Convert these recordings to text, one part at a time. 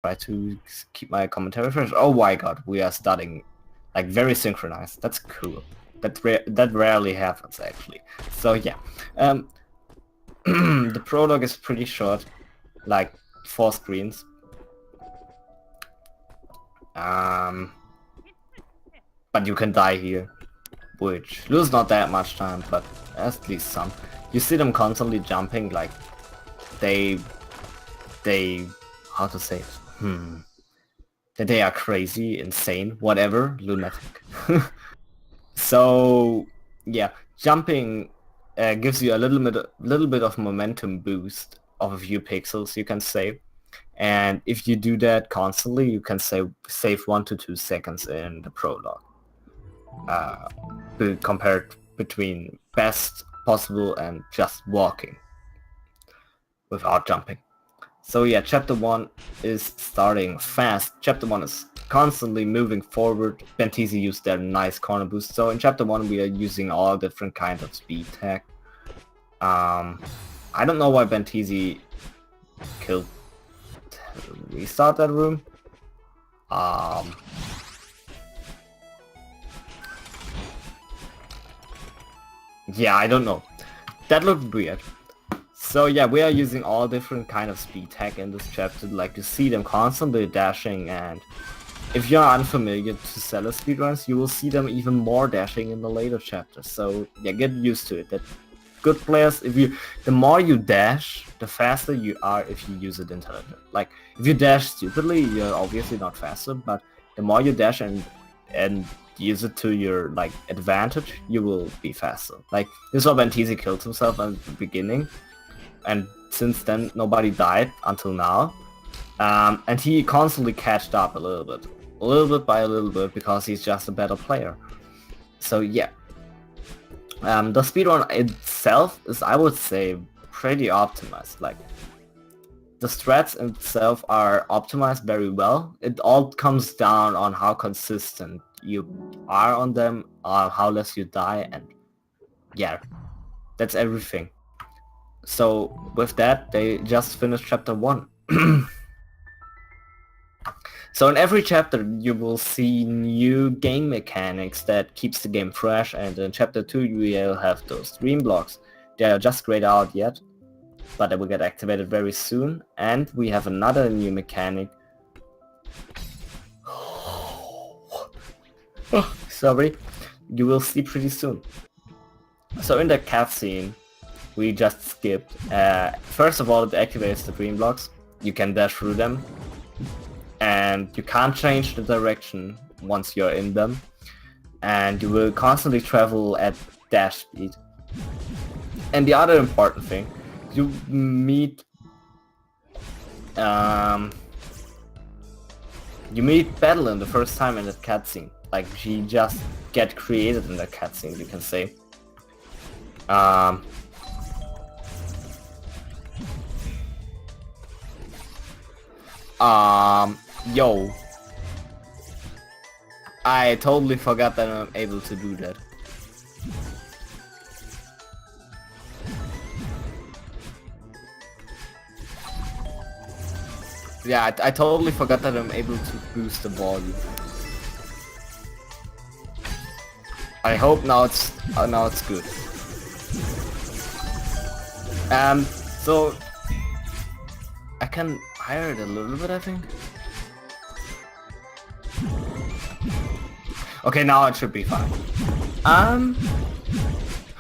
try to keep my commentary fresh. Oh my god, we are starting like very synchronized. That's cool. That rarely happens actually. So yeah, the prologue is pretty short, like 4 screens. But you can die here, which lose not that much time, but at least some. You see them constantly jumping, like they how to say it? That they are crazy, insane, whatever, lunatic. So yeah, jumping gives you a little bit of momentum boost of a few pixels, you can say. And if you do that constantly, you can save 1 to 2 seconds in the prologue. Compared between best possible and just walking without jumping. So yeah, chapter 1 is starting fast. Chapter 1 is constantly moving forward. Benteezy used their nice corner boost. So in chapter 1 we are using all different kinds of speed tech. I don't know why Benteezy killed restart that room. Yeah, I don't know. That looked weird. So yeah, we are using all different kind of speed tech in this chapter. Like you see them constantly dashing, and if you're unfamiliar to Celeste speedruns, you will see them even more dashing in the later chapters. So yeah, get used to it. That good players, the more you dash, the faster you are if you use it intelligently. Like if you dash stupidly, you're obviously not faster, but the more you dash and use it to your like advantage, you will be faster. Like this is why Benteezy killed himself at the beginning, and since then nobody died until now. And he constantly catched up a little bit by a little bit, because he's just a better player. So yeah. The speedrun itself is, I would say, pretty optimized. Like, the strats itself are optimized very well. It all comes down on how consistent you are on them, how less you die, and yeah, that's everything. So with that, they just finished chapter 1. So in every chapter you will see new game mechanics that keeps the game fresh, and in chapter 2 you will have those dream blocks. They are just grayed out yet, but they will get activated very soon, and we have another new mechanic. Sorry, you will see pretty soon. So in the cutscene we just skipped, first of all it activates the dream blocks. You can dash through them, and you can't change the direction once you're in them, and you will constantly travel at dash speed. And the other important thing, you meet Madeline the first time in that cutscene. Like, she just get created in that cutscene, you can say. Yo, I totally forgot that I'm able to do that. Yeah, I totally forgot that I'm able to boost the volume. I hope now it's good. So I can higher it a little bit, I think. Okay, now it should be fine.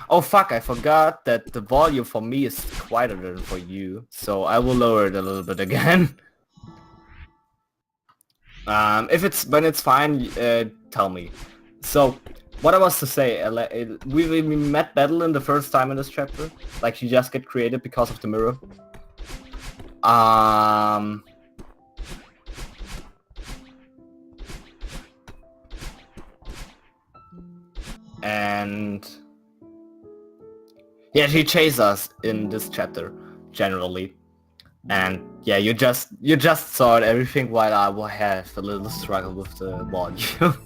Oh fuck, I forgot that the volume for me is quieter than for you, so I will lower it a little bit again. When it's fine, tell me. So, what I was to say, we met Madeline the first time in this chapter. Like, she just get created because of the mirror. And yeah, she chased us in this chapter generally, and yeah, you just saw everything while I will have a little struggle with the volume.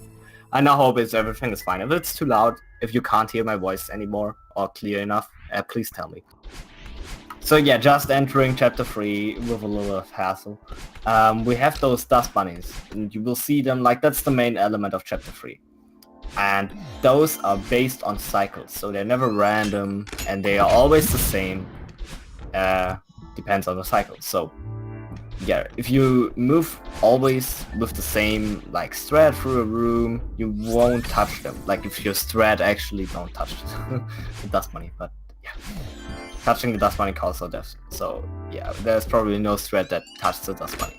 I now hope everything is fine. If it's too loud, if you can't hear my voice anymore or clear enough, please tell me. So yeah, just entering chapter 3 with a little of hassle. We have those dust bunnies, and you will see them, like, that's the main element of chapter 3. And those are based on cycles, so they're never random, and they are always the same. Depends on the cycle. So yeah, if you move always with the same, like, thread through a room, you won't touch them. Like, if your thread actually don't touch the dust bunny, but yeah. Touching the dust bunny causes death. So yeah, there's probably no thread that touches the dust bunny.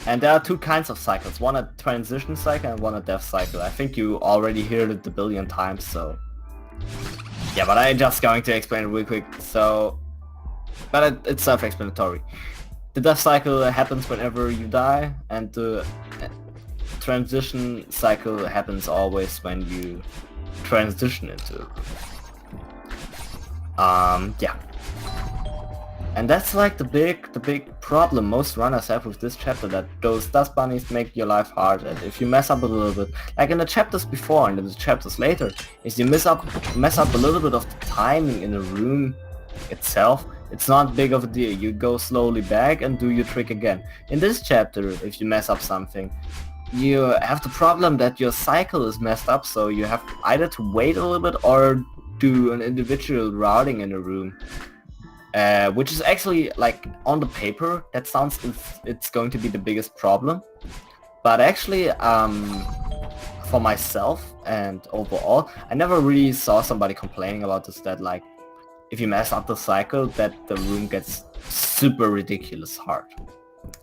And there are two kinds of cycles. One a transition cycle and one a death cycle. I think you already heard it a billion times, so... Yeah, but I'm just going to explain it real quick, so... But it's self-explanatory. The death cycle happens whenever you die, and the transition cycle happens always when you transition into it. Yeah. And that's like the big problem most runners have with this chapter, that those dust bunnies make your life hard, and if you mess up a little bit, like in the chapters before and in the chapters later, if you mess up a little bit of the timing in the room itself, it's not big of a deal. You go slowly back and do your trick again. In this chapter, if you mess up something, you have the problem that your cycle is messed up, so you have either to wait a little bit or do an individual routing in a room. Which is actually, like, on the paper, that sounds it's going to be the biggest problem. But actually, for myself and overall, I never really saw somebody complaining about this, that, like, if you mess up the cycle, that the room gets super ridiculous hard.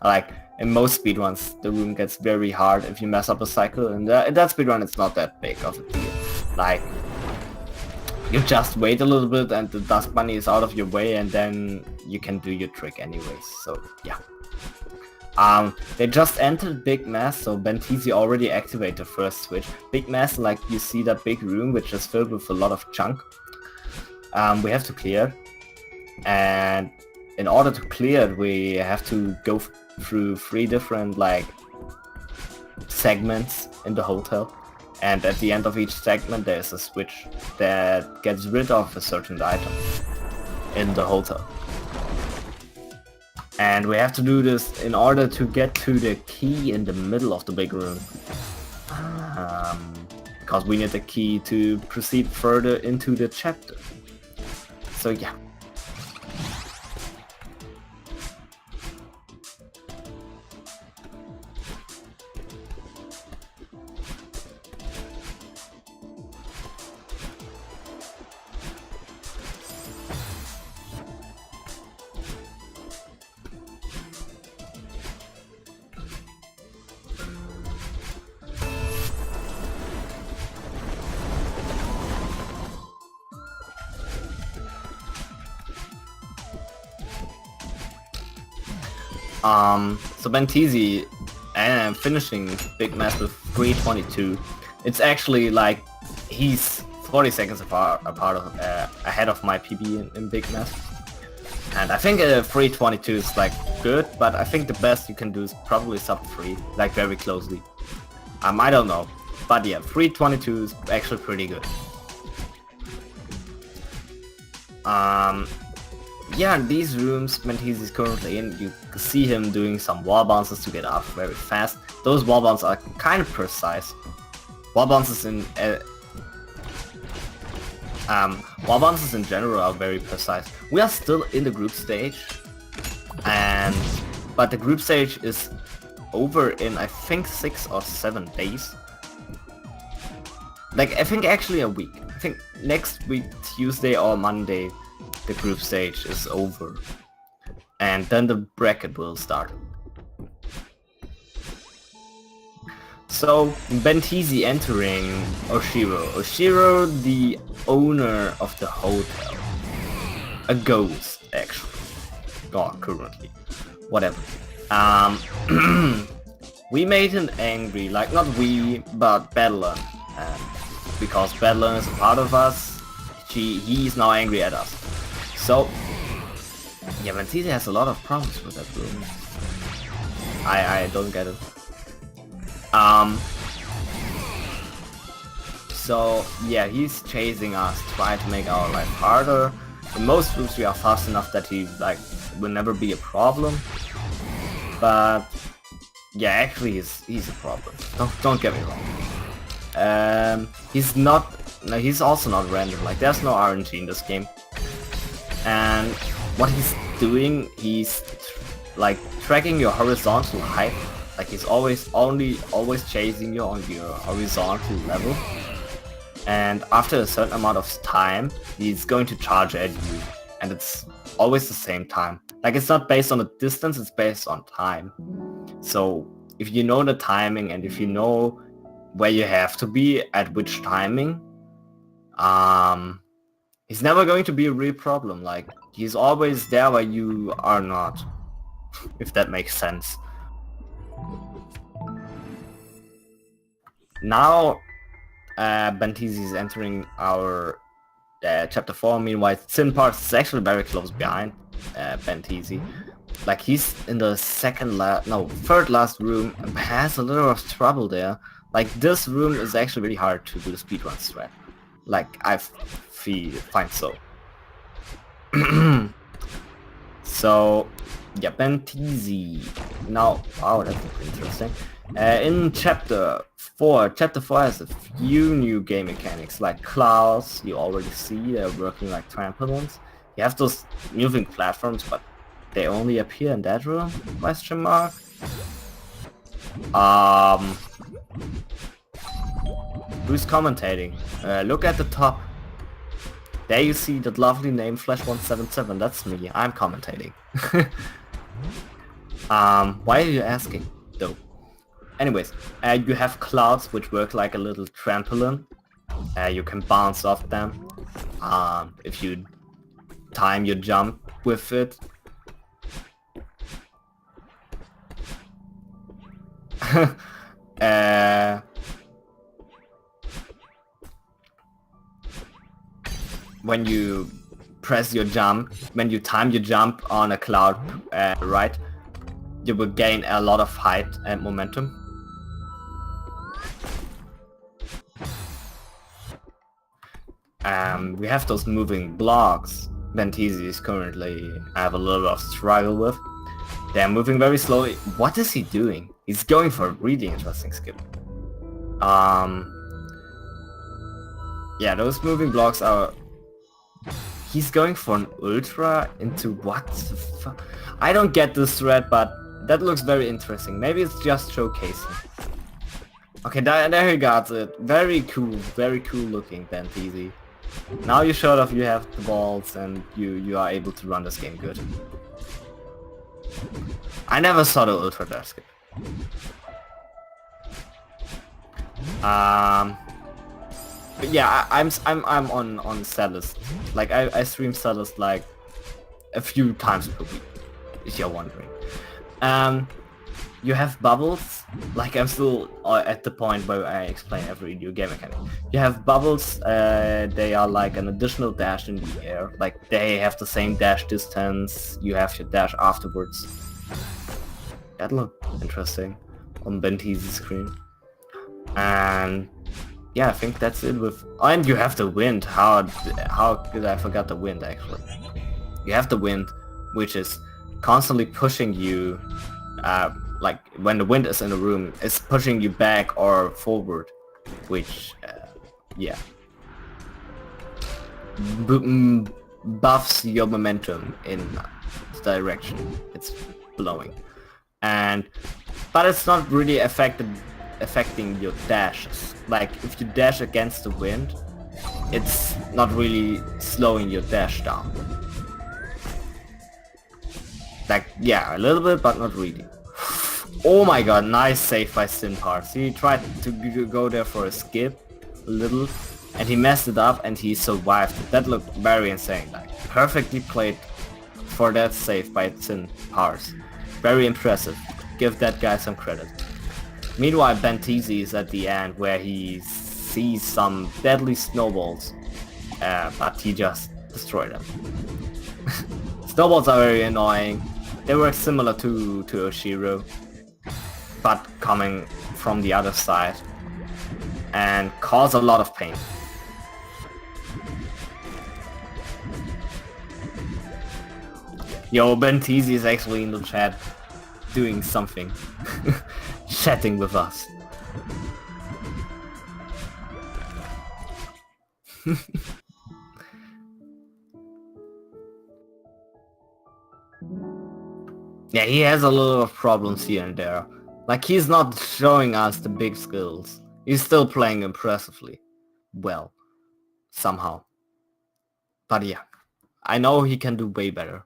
Like, in most speedruns, the room gets very hard if you mess up a cycle, and in that speedrun it's not that big of a deal. Like, you just wait a little bit and the dust bunny is out of your way, and then you can do your trick anyways, so yeah. They just entered Big Mass, so Benteezy already activated the first switch. Big Mass, like, you see that big room which is filled with a lot of junk. We have to clear, and in order to clear it, we have to go through 3 different, like, segments in the hotel. And at the end of each segment there's a switch that gets rid of a certain item in the hotel. And we have to do this in order to get to the key in the middle of the big room. Because we need the key to proceed further into the chapter. So yeah. So Benteezy, and I'm finishing Big Mass with 322. It's actually, like, he's 40 seconds ahead of my PB in Big Mass. And I think 322 is, like, good, but I think the best you can do is probably sub 3, like, very closely. I don't know, but yeah, 322 is actually pretty good. Yeah, in these rooms Benteezy is currently in, you can see him doing some wall bounces to get up very fast. Those wall bounces are kind of precise. Wall bounces in general are very precise. We are still in the group stage, but the group stage is over in, I think, 6 or 7 days. Like, I think actually a week. I think next week, Tuesday or Monday, the group stage is over, and then the bracket will start. So Benteezy entering Oshiro. Oshiro, the owner of the hotel, a ghost actually, or currently, whatever. We made him angry, like, not we, but Battler, because Battler is a part of us. He is now angry at us. So, yeah, Benteezy has a lot of problems with that room. I don't get it. So yeah, he's chasing us, trying to make our life harder. In most moves we are fast enough that he like will never be a problem. But yeah, actually he's a problem. Don't get me wrong. He's not. No, he's also not random. Like there's no RNG in this game. And what he's doing, he's like tracking your horizontal height. Like he's always chasing you on your horizontal level. And after a certain amount of time, he's going to charge at you. And it's always the same time. Like it's not based on the distance, it's based on time. So if you know the timing and if you know where you have to be at which timing, he's never going to be a real problem. Like he's always there where you are not, if that makes sense. Now Benteezy is entering our chapter 4. Meanwhile, Zinpars is actually very close behind Benteezy. Like he's in the third last room and has a little of trouble there. Like this room is actually really hard to do the speedrun strat. Like I find so. So yeah, Benteezy. Now, wow, that's interesting. In chapter 4 has a few new game mechanics, like clouds. You already see they're working like trampolines. You have those moving platforms, but they only appear in that room? Question mark. Who's commentating? Look at the top. There you see that lovely name Flash177. That's me. I'm commentating. Why are you asking, though? Anyways, you have clouds which work like a little trampoline. You can bounce off them. If you time your jump with it. When you press your jump, when you time your jump on a cloud, right, you will gain a lot of height and momentum. We have those moving blocks. Benteezy is currently I have a little of struggle with. They're moving very slowly. What is he doing? He's going for a really interesting skill. Yeah, those moving blocks are... He's going for an ultra into what the fuck? I don't get this thread, but that looks very interesting. Maybe it's just showcasing. Okay, there he got it. Very cool looking Benteezy. Now you showed off you have the balls and you are able to run this game good. I never saw the ultra dash skip. But yeah, I'm on Celeste. Like I stream Celeste like a few times per week, if you're wondering. You have bubbles. Like I'm still at the point where I explain every new game mechanic. You have bubbles. They are like an additional dash in the air. Like they have the same dash distance. You have your dash afterwards. That looked interesting on Benteezy's screen. And yeah, I think that's it with... And you have the wind. How did I forget the wind actually? You have the wind, which is constantly pushing you, like when the wind is in a room, it's pushing you back or forward, which, yeah, buffs your momentum in the direction it's blowing. But it's not really affecting your dashes. Like if you dash against the wind, it's not really slowing your dash down. Like yeah, a little bit, but not really. Oh my god, nice save by Zinpars. He tried to go there for a skip a little and he messed it up and he survived it. That looked very insane. Like perfectly played for that save by Zinpars. Very impressive. Give that guy some credit. Meanwhile, Benteezy is at the end where he sees some deadly snowballs, but he just destroyed them. Snowballs are very annoying. They work similar to Oshiro, but coming from the other side. and cause a lot of pain. Yo, Benteezy is actually in the chat doing something. Chatting with us. Yeah, he has a lot of problems here and there. Like, he's not showing us the big skills. He's still playing impressively. Well, somehow. But yeah, I know he can do way better.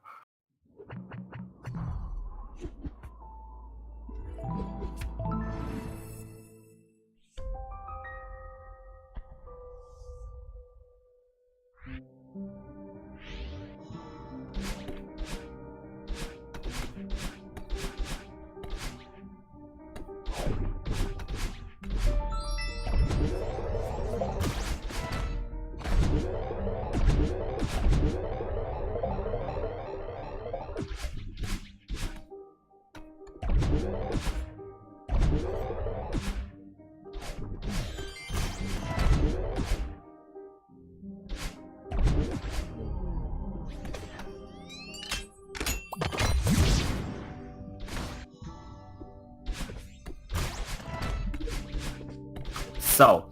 So,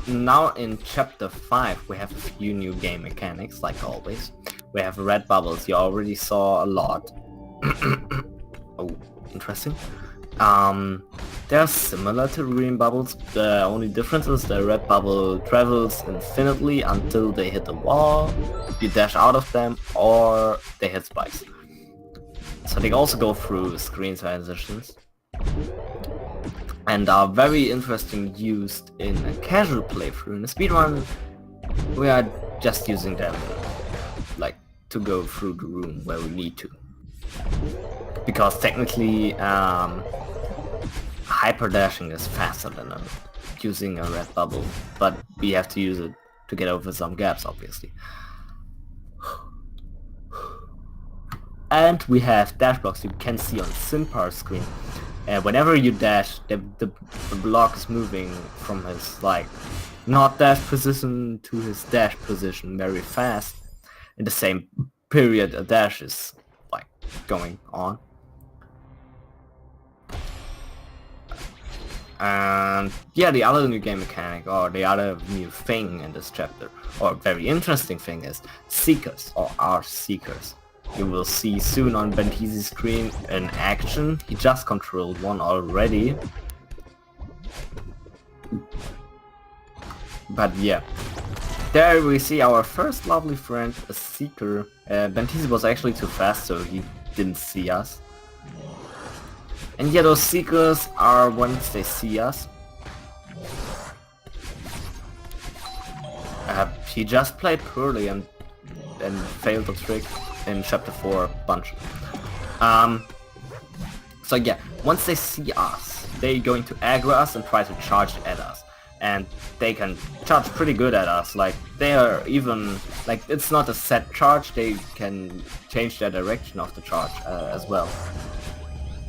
now in chapter 5 we have a few new game mechanics, like always. We have red bubbles, you already saw a lot. Oh, interesting. They're similar to green bubbles, the only difference is the red bubble travels infinitely until they hit a wall, you dash out of them, or they hit spikes. So they also go through screen transitions. And are very interesting used in a casual playthrough. In a speedrun, we are just using them like to go through the room where we need to. Because technically, hyper dashing is faster than using a red bubble, but we have to use it to get over some gaps, obviously. And we have dash blocks you can see on Zinpars screen. Whenever you dash, the block is moving from his not dash position to his dash position very fast. In the same period a dash is going on. And yeah, the other new game mechanic, or the other new thing in this chapter, or very interesting thing, is Seekers, or our Seekers. You will see soon on Benteezy's screen in action. He just controlled one already. But yeah. There we see our first lovely friend, a Seeker. Benteezy was actually too fast, so he didn't see us. And yeah, those Seekers are, once they see us, he just played poorly and failed the trick in chapter 4 a bunch. So yeah, once they see us, they're going to aggro us and try to charge at us. And they can charge pretty good at us, they are even, it's not a set charge, they can change their direction of the charge as well.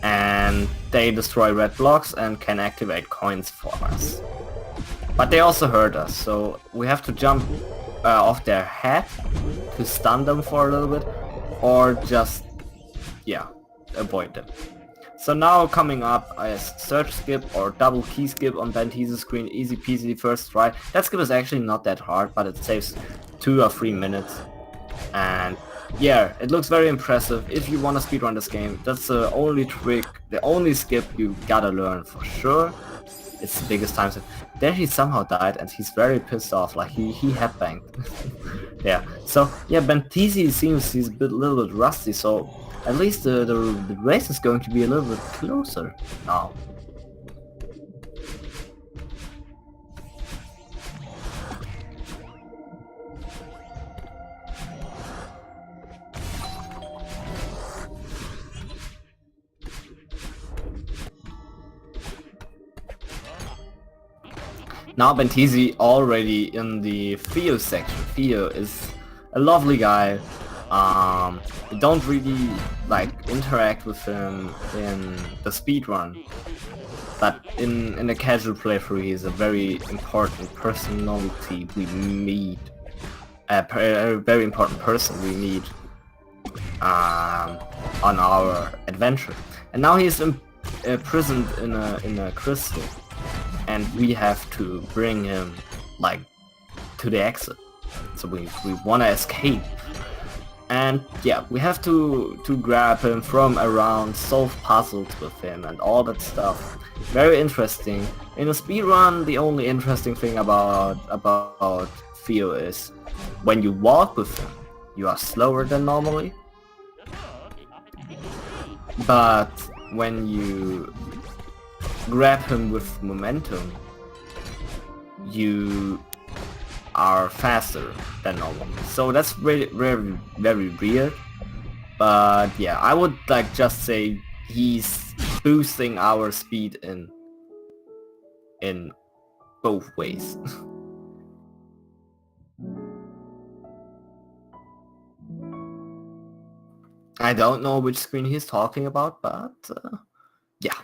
And they destroy red blocks and can activate coins for us. But they also hurt us, so we have to jump off their head to stun them for a little bit, or just, yeah, avoid them. So now coming up is search skip or double key skip on Benteezy's screen, easy peasy first try. That skip is actually not that hard, but it saves 2 or 3 minutes. And yeah, it looks very impressive. If you want to speedrun this game, that's the only trick, the only skip you gotta learn for sure. It's the biggest time skip. There he somehow died and he's very pissed off, he headbanged. Yeah, so yeah, Benteezy seems he's a little bit rusty, so at least the race is going to be a little bit closer now. Now Benteezy already in the Theo section. Theo is a lovely guy. We don't really like interact with him in the speedrun, but in the casual playthrough he is a very important personality we meet, a very important person we meet on our adventure. And now he's imprisoned in a crystal, and we have to bring him like to the exit. So we want to escape. And yeah, we have to grab him from around, solve puzzles with him and all that stuff. Very interesting. In a speedrun, the only interesting thing about Theo is when you walk with him, you are slower than normally. But when you grab him with momentum, you are faster than normal. So that's really very weird. But yeah, I would like just say he's boosting our speed in both ways. I don't know which screen he's talking about, but yeah.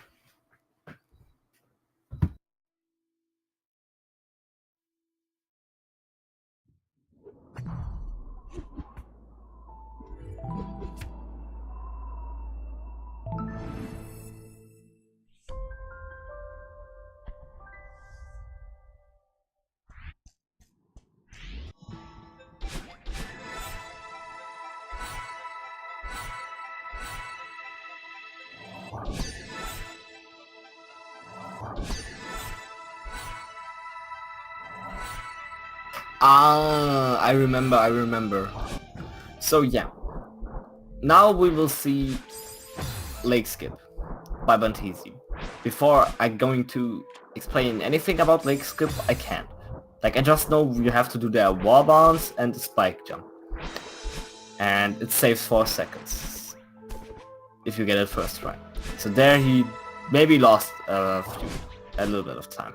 I remember. So yeah, now we will see Lake Skip by Benteezy. Before I'm going to explain anything about Lake Skip, I can't. Like, I just know you have to do the wall bounce and the spike jump. And it saves 4 seconds if you get it first try. So there he maybe lost a little bit of time.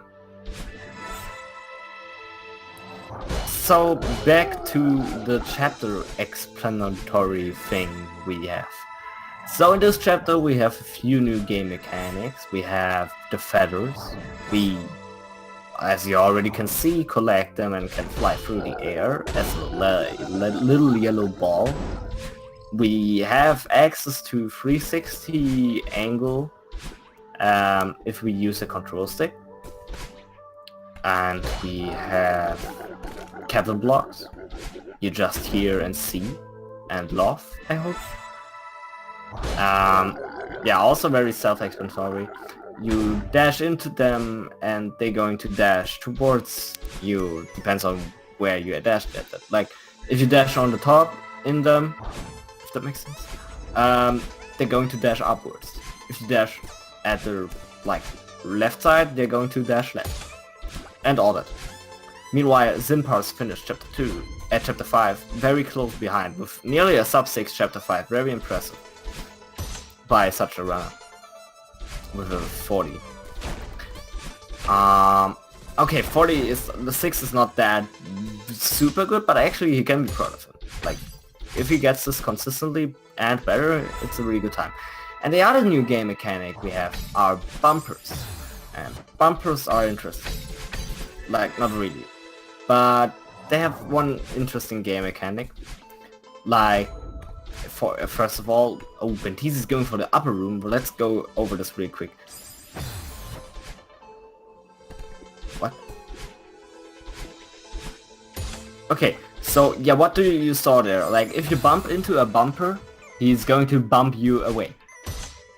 So back to the chapter explanatory thing we have. So in this chapter we have a few new game mechanics. We have the feathers. We, as you already can see, collect them and can fly through the air as a little yellow ball. We have access to 360 angle if we use a control stick. And we have cattle blocks. You just hear and see and laugh, I hope. Yeah, also very self-explanatory. You dash into them and they're going to dash towards you. Depends on where you are dashed at. Like, if you dash on the top in them, if that makes sense, they're going to dash upwards. If you dash at the left side, they're going to dash left. And all that. Meanwhile, Zinpars finished chapter 5 very close behind with nearly a sub 6 chapter 5. Very impressive by such a runner with a 40. Okay, 40 is, the 6 is not that super good, but actually he can be proud of him. Like, if he gets this consistently and better, it's a really good time. And the other new game mechanic we have are bumpers. And bumpers are interesting. Like, not really. But they have one interesting game mechanic. Like, first of all, Benteezy is going for the upper room, but let's go over this really quick. What? Okay, so yeah, what do you saw there? Like, if you bump into a bumper, he's going to bump you away.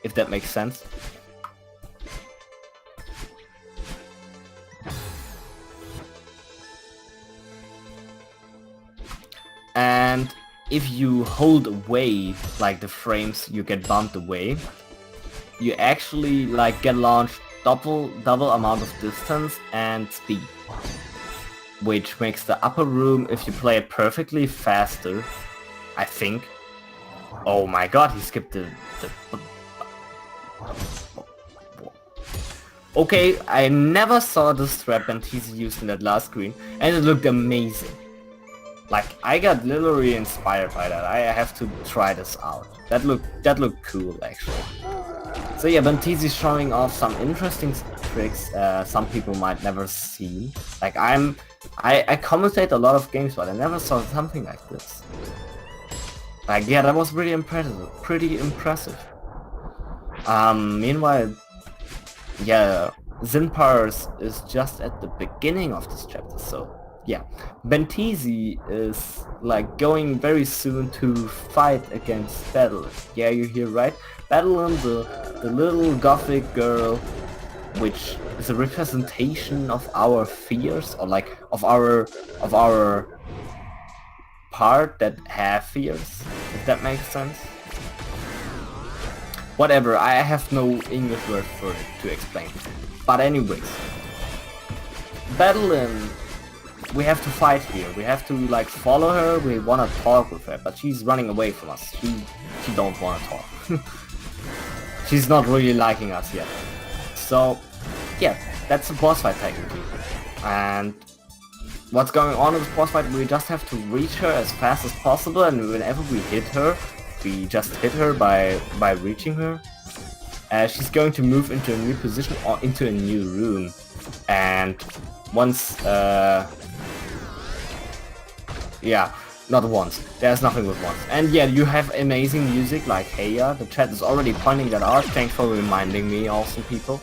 If that makes sense. And if you hold away, like the frames you get bumped away, you actually get launched double amount of distance and speed, which makes the upper room, if you play it perfectly, faster, I think. Oh my god, he skipped the Okay, I never saw this trap Benteezy used in that last screen, and it looked amazing. Like, I got literally inspired by that. I have to try this out. That looked cool, actually. So yeah, Benteezy showing off some interesting tricks some people might never see. Like, I commentate a lot of games, but I never saw something like this. Like, yeah, that was pretty impressive. Meanwhile, yeah, Zinpars is just at the beginning of this chapter, so yeah. Benteezy is like going very soon to fight against Battle. Yeah, you hear right? Battle, the little gothic girl, which is a representation of our fears, or like of our part that have fears, if that makes sense. Whatever, I have no English word for it to explain. But anyways, Badeline, we have to fight here. We have to like follow her. We wanna talk with her, but she's running away from us. She don't wanna talk. She's not really liking us yet. So yeah, that's a boss fight technically. And what's going on in this boss fight? We just have to reach her as fast as possible, and whenever we hit her, we just hit her by reaching her. She's going to move into a new position or into a new room, and once yeah, not once, there's nothing with once. And yeah, you have amazing music like Heya. The chat is already pointing that out. Thanks for reminding me, awesome people.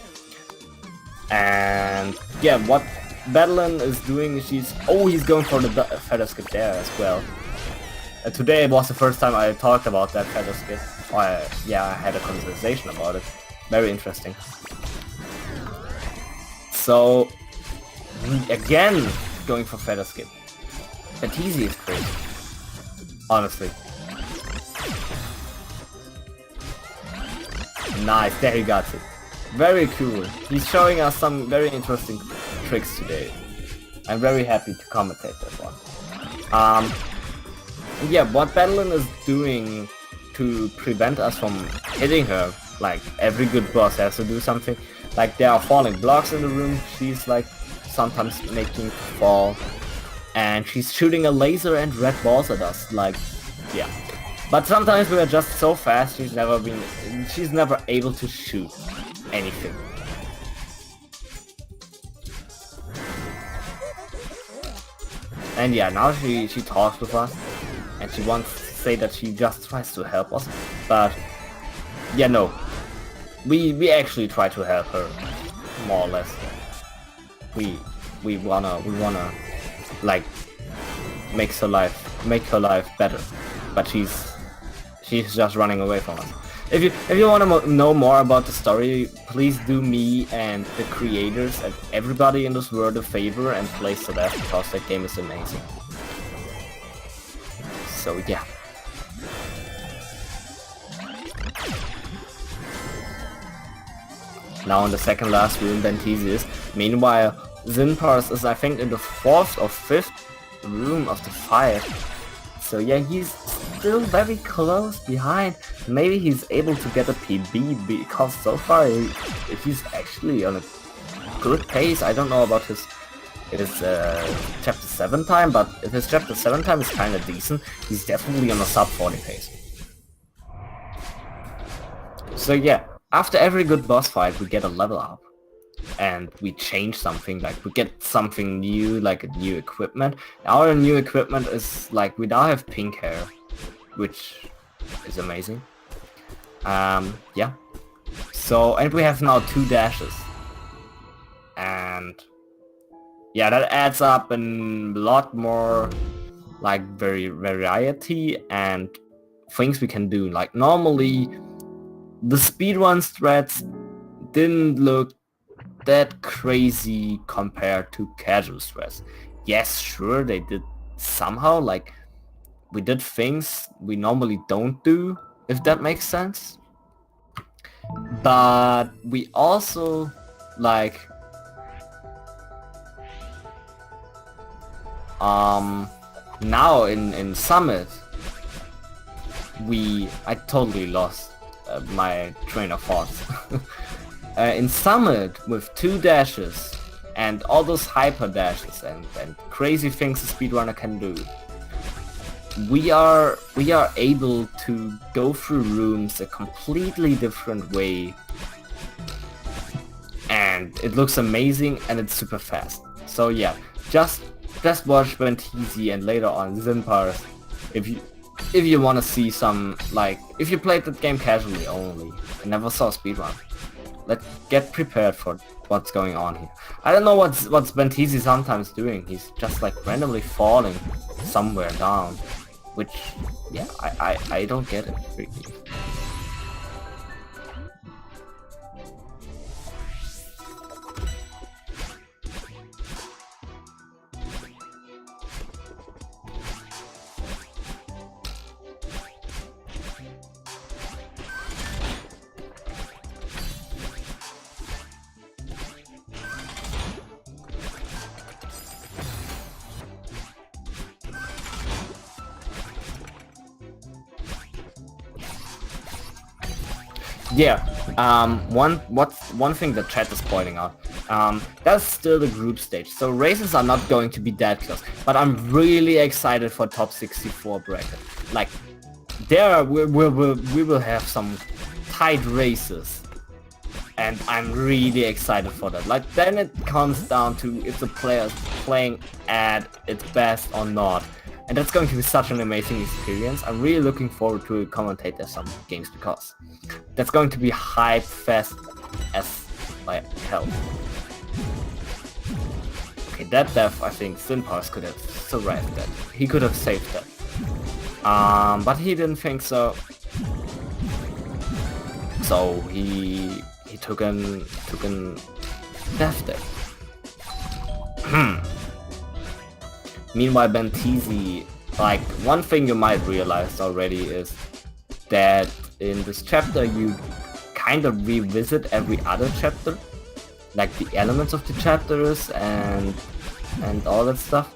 And yeah, what Badeline is doing, he's going for the feather skip there as well. Today was the first time I talked about that feather skip. Yeah, I had a conversation about it. Very interesting. So, again, going for feather skip. Benteezy is crazy. Honestly. Nice, there he got it. Very cool. He's showing us some very interesting tricks today. I'm very happy to commentate that one. Yeah, what Badeline is doing to prevent us from hitting her, like every good boss has to do something. Like there are falling blocks in the room, she's like sometimes making fall. And she's shooting a laser and red balls at us, like, yeah. But sometimes we are just so fast, she's never able to shoot anything. And yeah, now she talks with us, and she wants to say that she just tries to help us, but yeah, no, we actually try to help her, more or less. We wanna like make her life better, but she's just running away from us. If you want to know more about the story, please do me and the creators and everybody in this world a favor and play Celeste, because that game is amazing. So yeah. Now in the second last room, Benteezy is. Meanwhile, Zinpars is, I think, in the 4th or 5th room of the fight. So yeah, he's still very close behind. Maybe he's able to get a PB, because so far he's actually on a good pace. I don't know about his chapter 7 time, but if his chapter 7 time is kinda decent, he's definitely on a sub 40 pace. So yeah, after every good boss fight we get a level up. And we change something, like we get something new, like a new equipment. Our new equipment is like we now have pink hair, which is amazing. Yeah. So, and we have now 2 dashes. And yeah, that adds up a lot more like variety and things we can do. Like normally the speedrun strats didn't look that crazy compared to casual stress. Yes, sure, they did somehow, like we did things we normally don't do, if that makes sense. But we also like now in Summit I totally lost my train of thoughts. In Summit, with 2 dashes and all those hyper dashes and crazy things a speedrunner can do, we are able to go through rooms a completely different way, and it looks amazing and it's super fast. So yeah, just watch Benteezy and later on Zinpars if you want to see some, like, if you played that game casually only and never saw speedrun. Let's get prepared for what's going on here. I don't know what's Benteezy sometimes doing. He's just like randomly falling somewhere down, which, yeah, I don't get it really. Yeah, one thing that chat is pointing out, that's still the group stage, so races are not going to be that close, but I'm really excited for top 64 bracket. Like, there we will have some tight races, and I'm really excited for that. Like, then it comes down to if the player is playing at its best or not. And that's going to be such an amazing experience. I'm really looking forward to commentate some games because that's going to be hype fest as like hell. Okay, that death, I think Zinpars could have survived that. He could have saved that. But he didn't think so. So he took an death there. Meanwhile, Benteezy, like, one thing you might realize already is that in this chapter you kind of revisit every other chapter, like the elements of the chapters and all that stuff.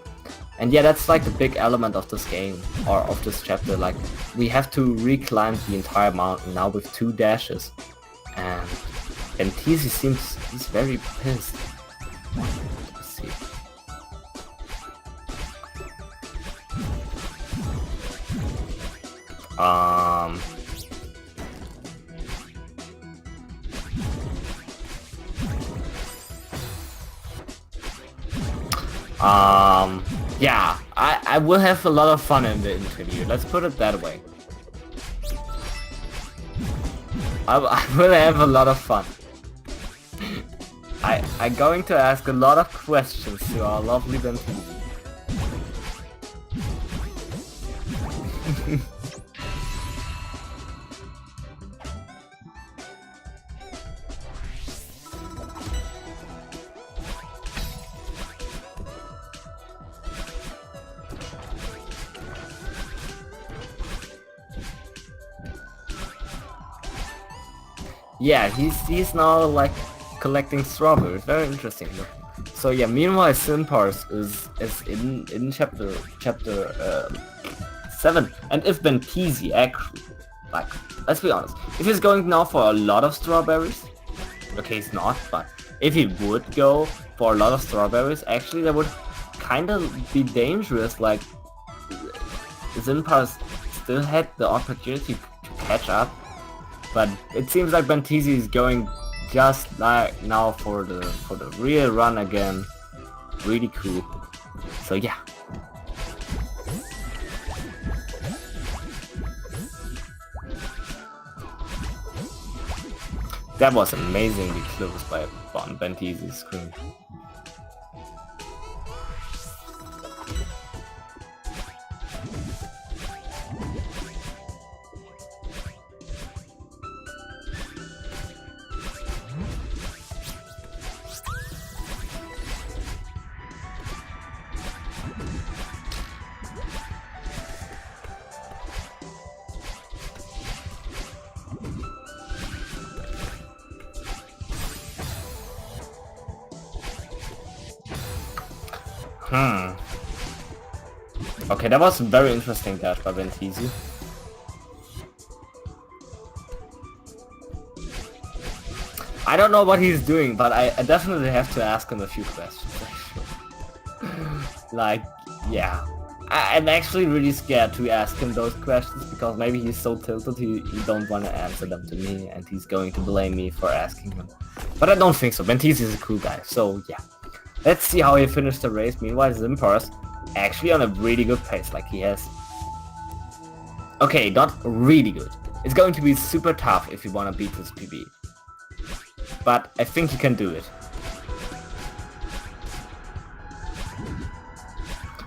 And yeah, that's like the big element of this game, or of this chapter. Like, we have to reclimb the entire mountain now with 2 dashes, and Benteezy seems he's very pissed. Let's see. Yeah, I will have a lot of fun in the interview, let's put it that way. I will have a lot of fun. I'm going to ask a lot of questions to our lovely Benteezy. Yeah, he's now like collecting strawberries. Very interesting. So yeah, meanwhile Zinpars is in chapter 7, and if Benteezy actually, like, let's be honest, if he's going now for a lot of strawberries, okay, he's not, but if he would go for a lot of strawberries, actually that would kind of be dangerous. Like, Zinpars still had the opportunity to catch up. But it seems like Benteezy is going just like now for the real run again. Really cool. So yeah. That was amazingly close by Benteezy's screen. Okay, that was a very interesting dash by Benteezy. I don't know what he's doing, but I definitely have to ask him a few questions. Like, yeah, I'm actually really scared to ask him those questions because maybe he's so tilted he don't want to answer them to me and he's going to blame me for asking him. But I don't think so. Benteezy is a cool guy, so yeah. Let's see how he finished the race. Meanwhile, Zinpars actually on a really good pace. Like he has... Okay, not really good. It's going to be super tough if you want to beat this PB. But I think he can do it.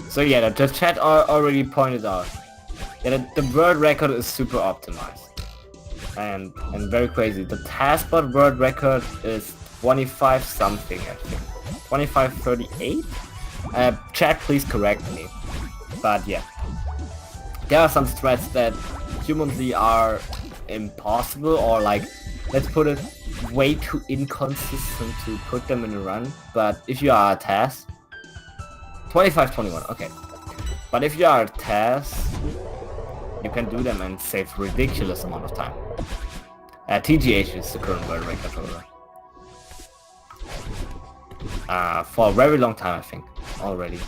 So yeah, the chat already pointed out that the world record is super optimized and very crazy. The taskbot world record is 25 something, I think. 25:38? Chat, please correct me. But yeah, there are some strats that humanly are impossible, or like, let's put it, way too inconsistent to put them in a run. But if you are a task, 25:21, okay. But if you are a task, you can do them and save ridiculous amount of time. TGH is the current world record holder. For a very long time, I think, already.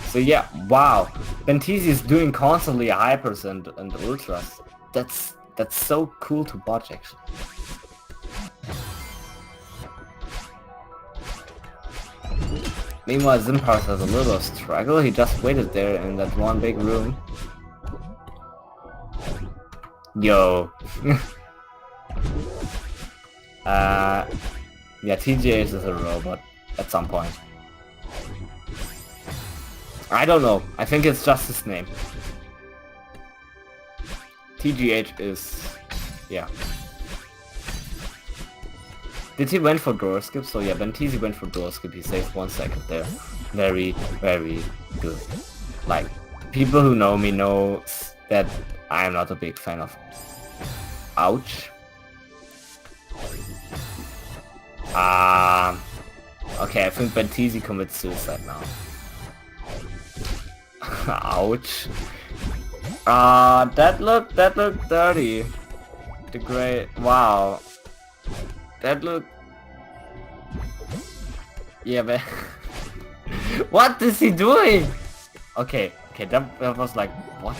So yeah, wow. Benteezy is doing constantly hypers and ultras. That's so cool to watch, actually. Meanwhile, Zinpars has a little struggle. He just waited there in that one big room. Yo. Yeah, TGH is a robot at some point. I don't know. I think it's just his name. TGH is... yeah. Did he went for door skip? So yeah, Benteezy went for door skip. He saved 1 second there. Very, very good. Like, people who know me know that I am not a big fan of... Ouch. Okay, I think Benteezy commits suicide now. Ouch. That looked dirty. The gray... wow. That looked... yeah, but... what is he doing? Okay, that was like... what?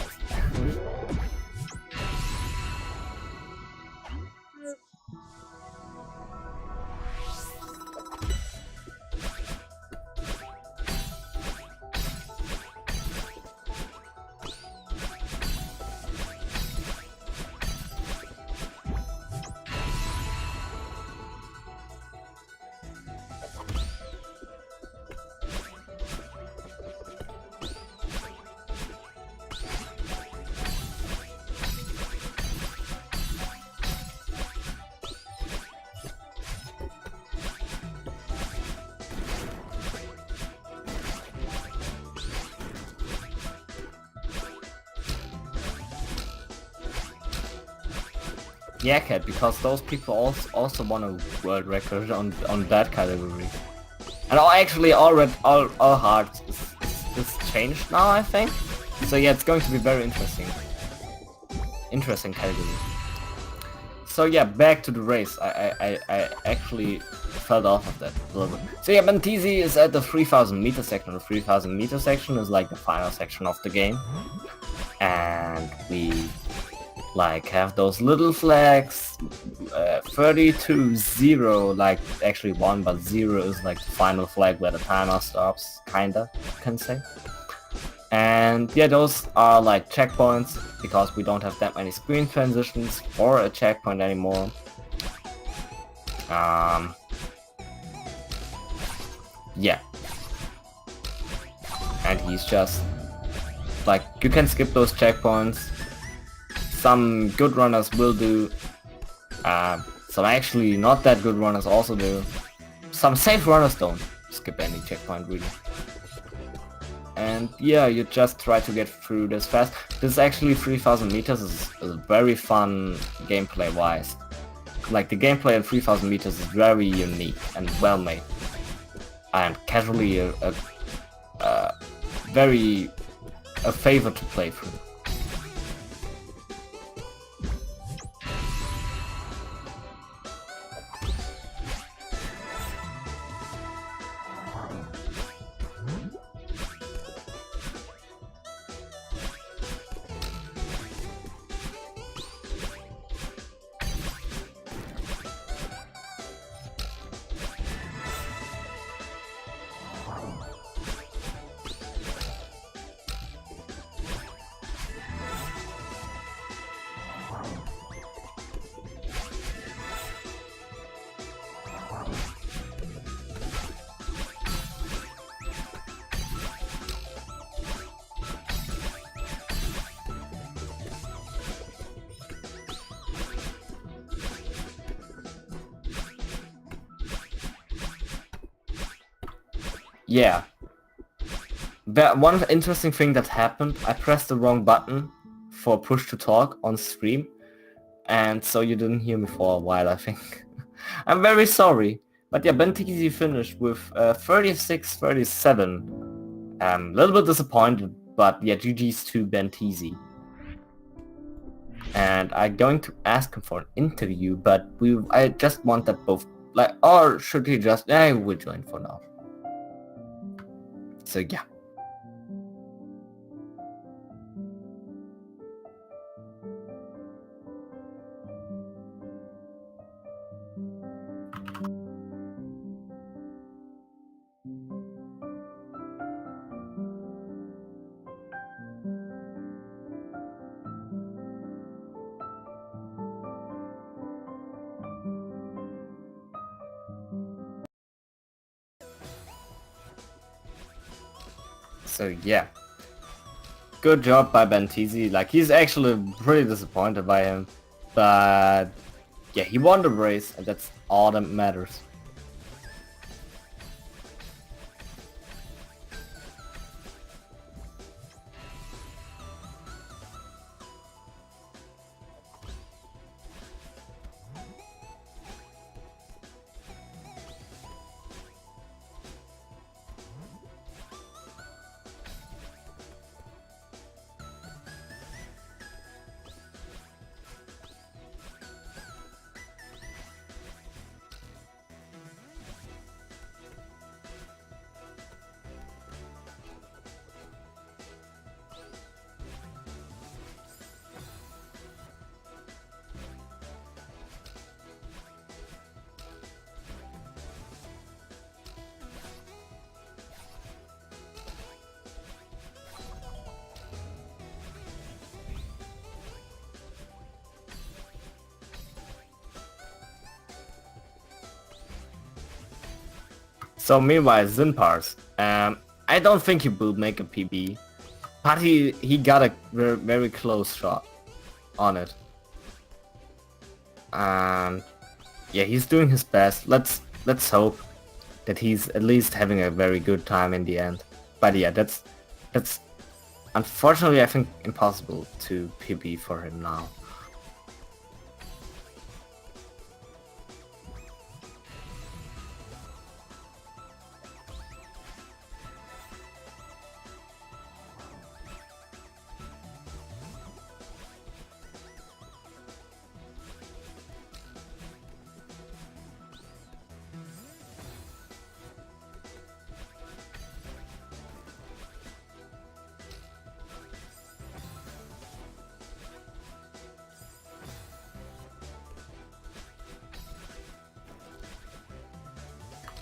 Yeah, Cat, because those people also won a world record on that category. And actually all hearts is changed now, I think. So yeah, it's going to be very interesting. Interesting category. So yeah, back to the race. I actually fell off of that a little bit. So yeah, Benteezy is at the 3000 meter section. The 3000 meter section is like the final section of the game. And we like have those little flags, 30-0, like actually 1, but 0 is like the final flag where the timer stops, kinda, you can say. And yeah, those are like checkpoints, because we don't have that many screen transitions or a checkpoint anymore. Yeah. And he's just, like, you can skip those checkpoints. Some good runners will do, some actually not that good runners also do. Some safe runners don't skip any checkpoint really. And yeah, you just try to get through this fast. This is actually 3000 meters is very fun gameplay wise. Like the gameplay in 3000 meters is very unique and well made. And casually a favor to play through. yeah. One interesting thing that happened, I pressed the wrong button for push to talk on stream, and so you didn't hear me for a while, I think. I'm very sorry. But yeah, Benteezy finished with 36-37. A little bit disappointed, but yeah, GG's to Benteezy. And I'm going to ask him for an interview, but I just want that both, like, or should he just, I will join for now. So yeah. So yeah, good job by Benteezy. Like, he's actually pretty disappointed by him, but yeah, he won the race, and that's all that matters. So meanwhile, Zinpars, I don't think he will make a PB, but he got a very close shot on it. And yeah, he's doing his best. Let's hope that he's at least having a very good time in the end. But yeah, that's unfortunately, I think, impossible to PB for him now.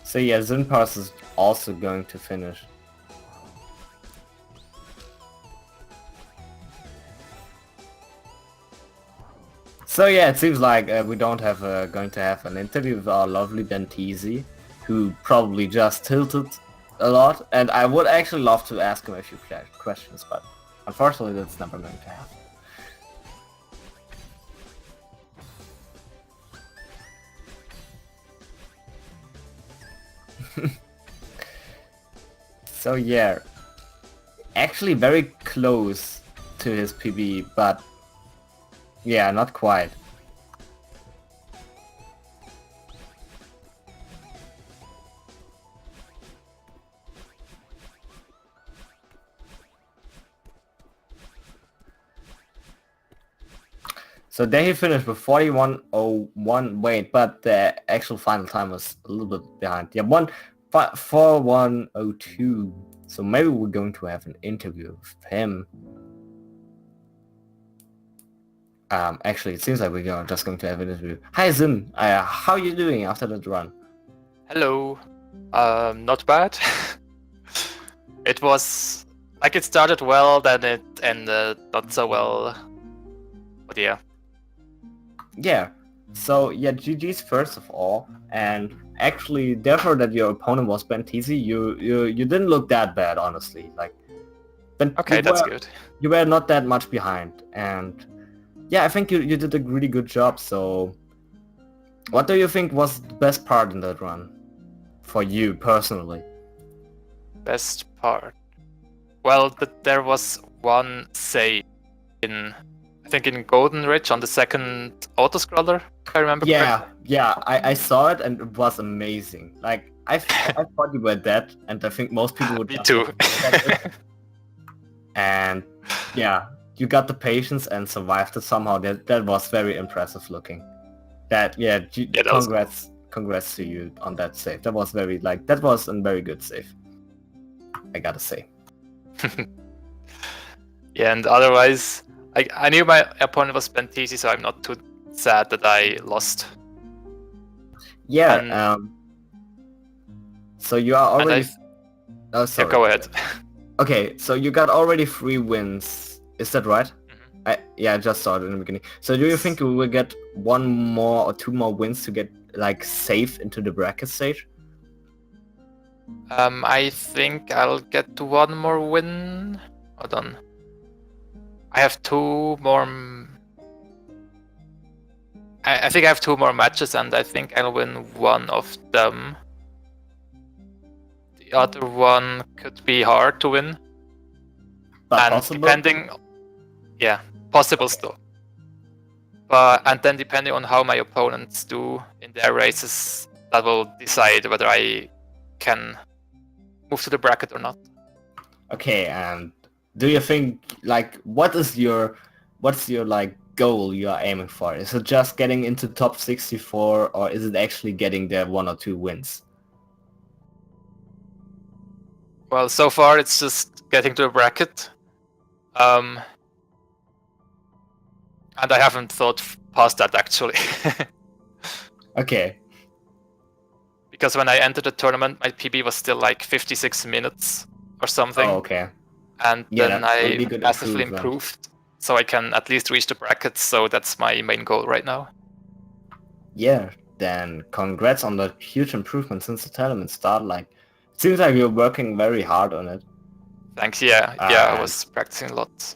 So yeah, Zinpars is also going to finish. So yeah, it seems like we don't have going to have an interview with our lovely Benteezy, who probably just tilted a lot, and I would actually love to ask him a few questions, but unfortunately that's never going to happen. So yeah, actually very close to his PB, but yeah, not quite. So there he finished with 41:01. Wait, but the actual final time was a little bit behind. Yeah, 41:02. So maybe we're going to have an interview with him. Actually, it seems like we're just going to have an interview. Hi Zin, how are you doing after that run? Hello. Not bad. It was like it started well, then it ended not so well. But yeah. Yeah. So yeah, GG's first of all, and actually, therefore that your opponent was Benteezy, you didn't look that bad, honestly. Like, Okay, that's good. You were not that much behind, and yeah, I think you did a really good job. So, what do you think was the best part in that run for you personally? best part. Well, there was one save in, I think in Golden Ridge on the second auto-scroller, if I remember correctly. Yeah, I saw it and it was amazing. Like, I thought you were dead, and I think most people would Me just too. accept it. And yeah, you got the patience and survived it somehow. That was very impressive looking. That congrats to you on that save. That was that was a very good save, I gotta say. Yeah, and otherwise, I knew my opponent was Benteezy, so I'm not too sad that I lost. Yeah. And, so you are already. Oh, sorry. Yeah, go ahead. Okay, so you got already 3 wins. Is that right? Mm-hmm. I just saw it in the beginning. So do you think we will get 1 more or 2 more wins to get like safe into the bracket stage? I think I'll get 1 more win. Hold on. I have 2 more. I think I have 2 more matches, and I think I'll win 1 of them. The other one could be hard to win. But and possible? Depending, yeah, possible still. And then depending on how my opponents do in their races, that will decide whether I can move to the bracket or not. Okay, and do you think like what's your like goal you are aiming for? Is it just getting into top 64, or is it actually getting there 1 or 2 wins? Well, so far it's just getting to the bracket. And I haven't thought past that actually. Okay. Because when I entered the tournament, my PB was still like 56 minutes or something. Oh, okay. And Yeah, then I massively improved, so I can at least reach the brackets, so that's my main goal right now. Yeah, then congrats on the huge improvement since the tournament started. Like, it seems like you're working very hard on it. Thanks, yeah, I was practicing a lot.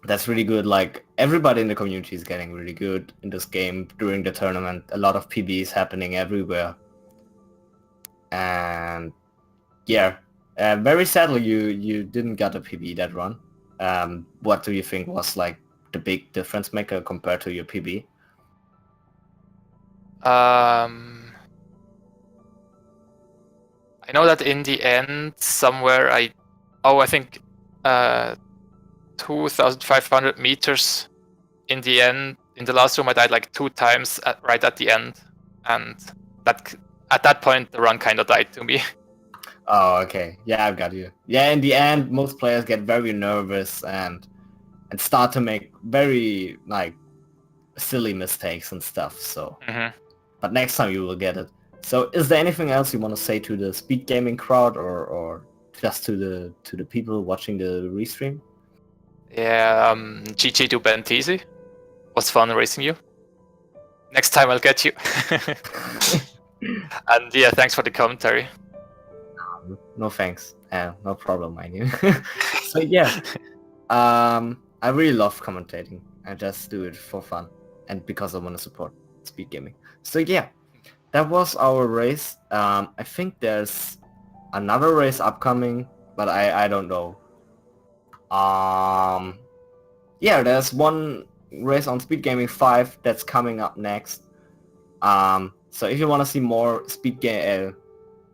That's really good. Like, everybody in the community is getting really good in this game during the tournament. A lot of PBs happening everywhere. And yeah, very sadly you didn't get a PB that run. What do you think was like the big difference maker compared to your PB? I know that in the end, somewhere I think 2,500 meters in the end. In the last room, I died like 2 times right at the end, and at that point the run kind of died to me. Oh, okay. Yeah, I've got you. Yeah, in the end, most players get very nervous and start to make very like silly mistakes and stuff. So, but next time you will get it. So, is there anything else you want to say to the speed gaming crowd, or just to the people watching the restream? Yeah, GG to Benteezy. Was fun racing you. Next time I'll get you. And yeah, thanks for the commentary. No thanks. No problem, I knew. So yeah, I really love commentating. I just do it for fun and because I want to support speed gaming. So yeah, that was our race. I think there's another race upcoming, but I don't know. Yeah, there's one race on Speed Gaming 5 that's coming up next. So if you want to see more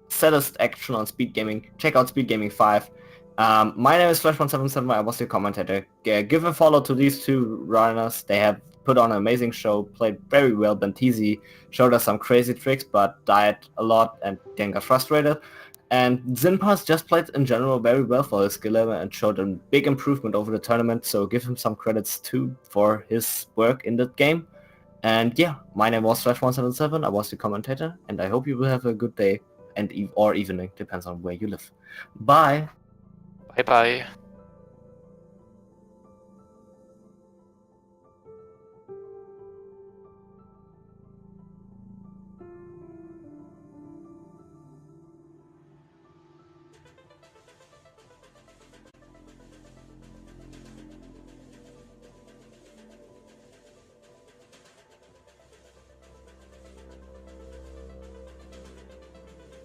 Celeste action on Speed Gaming, check out Speed Gaming 5. My name is Flash177, I was your commentator. Give a follow to these 2 runners. They have put on an amazing show, played very well. Benteezy showed us some crazy tricks, but died a lot and then got frustrated. And Zinpars just played in general very well for his skill level and showed a big improvement over the tournament, so give him some credits too for his work in that game. And yeah, my name was Flash177, I was the commentator, and I hope you will have a good day or evening, depends on where you live. Bye! Bye bye.